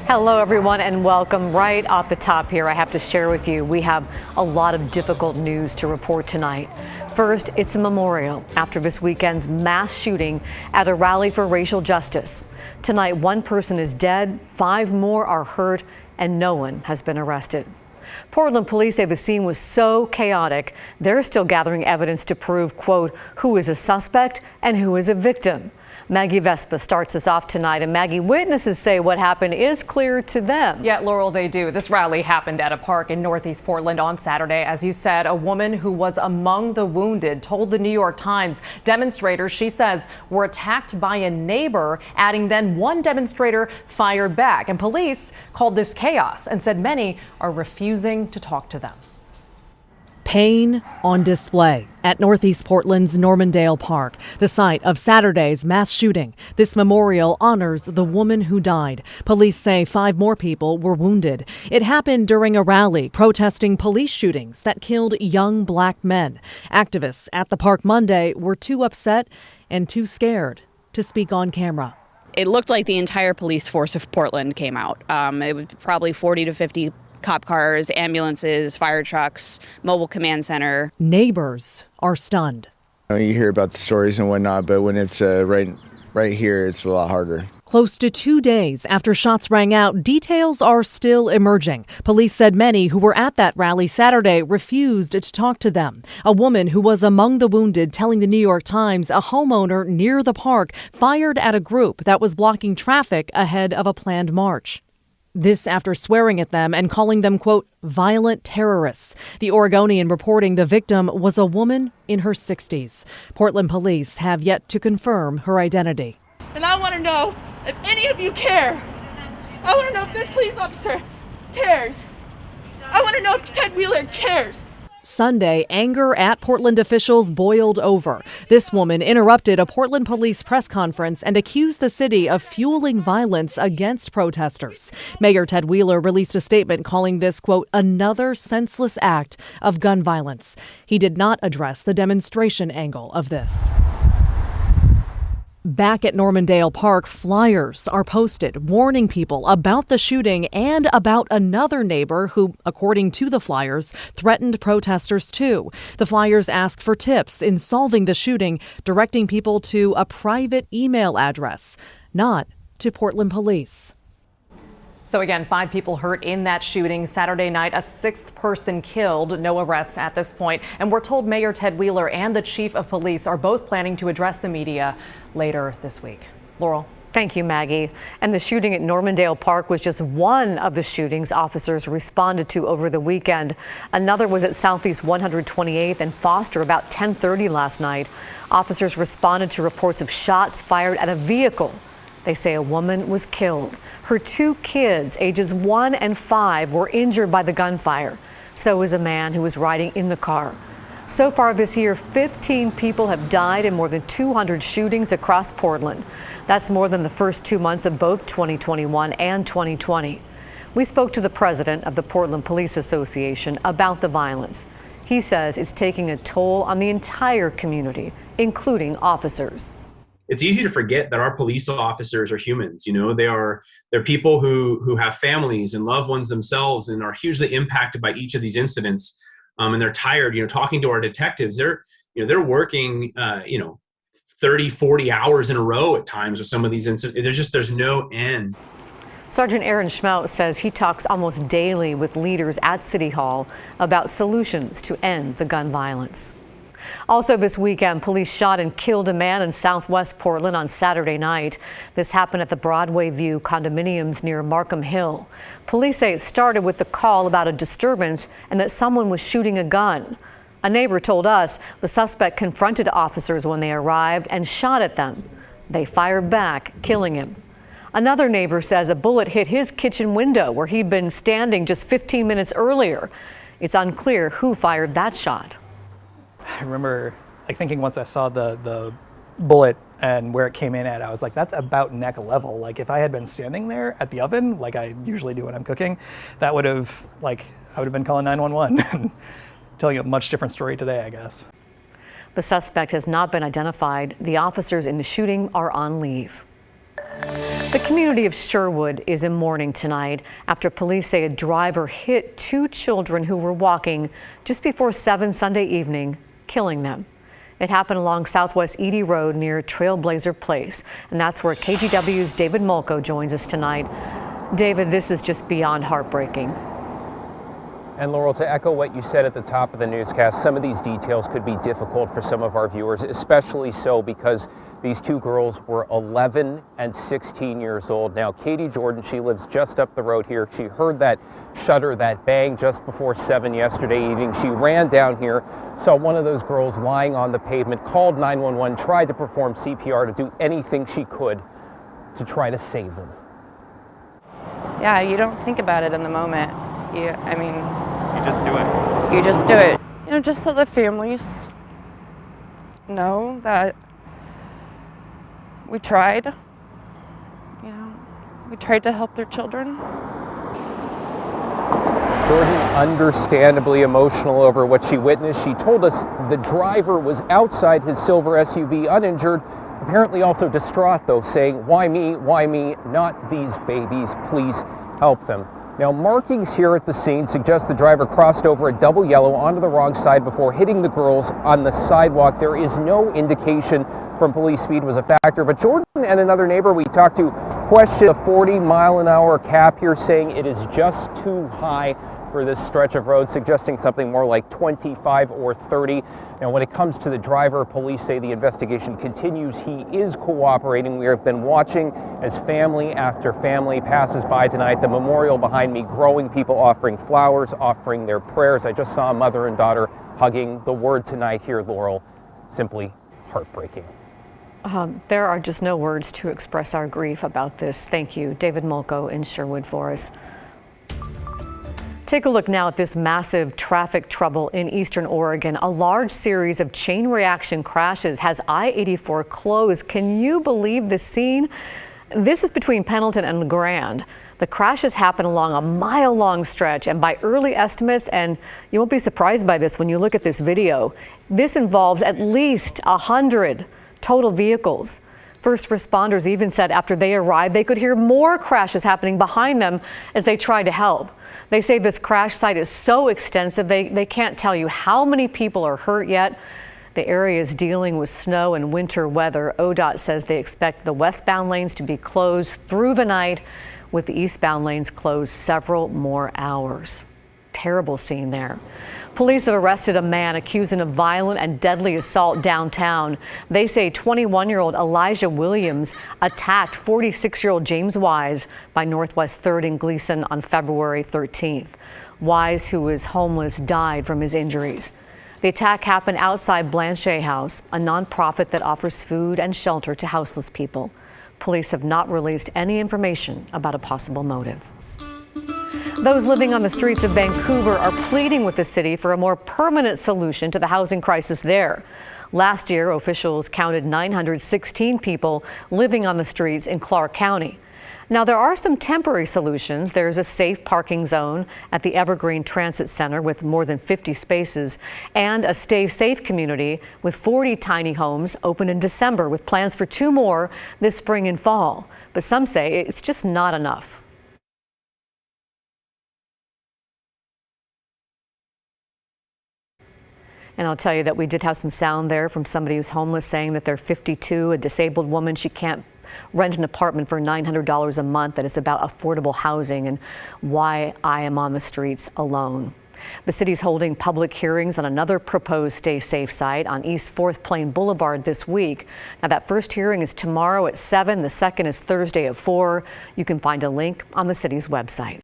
Hello, everyone, and welcome. Right off the top here, I have to share with you, we have a lot of difficult news to report tonight. First, it's a memorial after this weekend's mass shooting at a rally for racial justice. Tonight, one person is dead, 5 more are hurt, and no one has been arrested. Portland police say the scene was so chaotic, they're still gathering evidence to prove, quote, who is a suspect and who is a victim. Maggie Vespa starts us off tonight, and Maggie, witnesses say what happened is clear to them. Yeah, Laurel, they do. This rally happened at a park in Northeast Portland on Saturday. As you said, a woman who was among the wounded told the New York Times demonstrators, she says, were attacked by a neighbor, adding then one demonstrator fired back. And police called this chaos and said many are refusing to talk to them. Pain on display at Northeast Portland's Normandale Park, the site of Saturday's mass shooting. This memorial honors the woman who died. Police say 5 more people were wounded. It happened during a rally protesting police shootings that killed young black men. Activists at the park Monday were too upset and too scared to speak on camera. It looked like the entire police force of Portland came out. It was probably 40 to 50 cop cars, ambulances, fire trucks, mobile command center. Neighbors are stunned. You hear about the stories and whatnot, but when it's right here, it's a lot harder. Close to 2 days after shots rang out, details are still emerging. Police said many who were at that rally Saturday refused to talk to them. A woman who was among the wounded telling the New York Times a homeowner near the park fired at a group that was blocking traffic ahead of a planned march. This after swearing at them and calling them, quote, violent terrorists. The Oregonian reporting the victim was a woman in her 60s. Portland police have yet to confirm her identity. And I want to know if any of you care. I want to know if this police officer cares. I want to know if Ted Wheeler cares. Sunday, anger at Portland officials boiled over. This woman interrupted a Portland police press conference and accused the city of fueling violence against protesters. Mayor Ted Wheeler released a statement calling this, quote, another senseless act of gun violence. He did not address the demonstration angle of this. Back at Normandale Park, flyers are posted warning people about the shooting and about another neighbor who, according to the flyers, threatened protesters too. The flyers ask for tips in solving the shooting, directing people to a private email address, not to Portland police. So again, 5 people hurt in that shooting Saturday night, a 6th person killed, no arrests at this point. And we're told Mayor Ted Wheeler and the chief of police are both planning to address the media later this week. Laurel. Thank you, Maggie. And the shooting at Normandale Park was just one of the shootings officers responded to over the weekend. Another was at Southeast 128th and Foster about 10:30 last night. Officers responded to reports of shots fired at a vehicle. They say a woman was killed. Her 2 kids, ages 1 and 5, were injured by the gunfire. So was a man who was riding in the car. So far this year, 15 people have died in more than 200 shootings across Portland. That's more than the first 2 months of both 2021 and 2020. We spoke to the president of the Portland Police Association about the violence. He says it's taking a toll on the entire community, including officers. It's easy to forget that our police officers are humans. You know, they're people who have families and loved ones themselves and are hugely impacted by each of these incidents. And they're tired, talking to our detectives. They're working, 30, 40 hours in a row at times with some of these incidents. There's no end. Sergeant Aaron Schmeltz says he talks almost daily with leaders at City Hall about solutions to end the gun violence. Also this weekend, police shot and killed a man in southwest Portland on Saturday night. This happened at the Broadway View condominiums near Markham Hill. Police say it started with the call about a disturbance and that someone was shooting a gun. A neighbor told us the suspect confronted officers when they arrived and shot at them. They fired back, killing him. Another neighbor says a bullet hit his kitchen window where he'd been standing just 15 minutes earlier. It's unclear who fired that shot. I remember thinking once I saw the bullet and where it came in at, I was like, that's about neck level. Like if I had been standing there at the oven, like I usually do when I'm cooking, that would have I would have been calling 911 and telling a much different story today, I guess. The suspect has not been identified. The officers in the shooting are on leave. The community of Sherwood is in mourning tonight after police say a driver hit two children who were walking just before 7 Sunday evening, killing them. It happened along Southwest Edie Road near Trailblazer Place, and that's where KGW's David Mulco joins us tonight. David, this is just beyond heartbreaking. And Laurel, to echo what you said at the top of the newscast, some of these details could be difficult for some of our viewers, especially so because these two girls were 11 and 16 years old. Now, Katie Jordan, she lives just up the road here. She heard that shutter, that bang just before 7 yesterday evening. She ran down here, saw one of those girls lying on the pavement, called 911, tried to perform CPR, to do anything she could to try to save them. Yeah, you don't think about it in the moment. You just do it. You just do it. You know, just so the families know that we tried. You know, we tried to help their children. Jordan, understandably emotional over what she witnessed. She told us the driver was outside his silver SUV uninjured, apparently also distraught though, saying, why me, not these babies, please help them. Now, markings here at the scene suggest the driver crossed over a double yellow onto the wrong side before hitting the girls on the sidewalk. There is no indication from police speed was a factor, but Jordan and another neighbor we talked to questioned the 40-mile-an-hour cap here, saying it is just too high for this stretch of road, suggesting something more like 25 or 30. Now, when it comes to the driver, police say the investigation continues. He is cooperating. We have been watching as family after family passes by tonight. The memorial behind me growing, people offering flowers, offering their prayers. I just saw a mother and daughter hugging. The word tonight here, Laurel, simply heartbreaking. There are just no words to express our grief about this. Thank you, David Mulco in Sherwood for us. Take a look now at this massive traffic trouble in eastern Oregon. A large series of chain reaction crashes has I-84 closed. Can you believe the scene? This is between Pendleton and LeGrand. The crashes happen along a mile-long stretch, and by early estimates, and you won't be surprised by this when you look at this video, this involves at least 100 total vehicles. First responders even said after they arrived, they could hear more crashes happening behind them as they tried to help. They say this crash site is so extensive, they can't tell you how many people are hurt yet. The area is dealing with snow and winter weather. ODOT says they expect the westbound lanes to be closed through the night, with the eastbound lanes closed several more hours. Terrible scene there. Police have arrested a man accused of violent and deadly assault downtown. They say 21-year-old Elijah Williams attacked 46-year-old James Wise by Northwest 3rd and Gleason on February 13th. Wise, who is homeless, died from his injuries. The attack happened outside Blanchet House, a nonprofit that offers food and shelter to houseless people. Police have not released any information about a possible motive. Those living on the streets of Vancouver are pleading with the city for a more permanent solution to the housing crisis there. Last year, officials counted 916 people living on the streets in Clark County. Now, there are some temporary solutions. There's a safe parking zone at the Evergreen Transit Center with more than 50 spaces, and a Stay Safe community with 40 tiny homes open in December, with plans for 2 more this spring and fall. But some say it's just not enough. And I'll tell you that we did have some sound there from somebody who's homeless saying that they're 52, a disabled woman. She can't rent an apartment for $900 a month. That is about affordable housing and why I am on the streets alone. The city's holding public hearings on another proposed Stay Safe site on East 4th Plain Boulevard this week. Now, that first hearing is tomorrow at 7. The second is Thursday at 4. You can find a link on the city's website.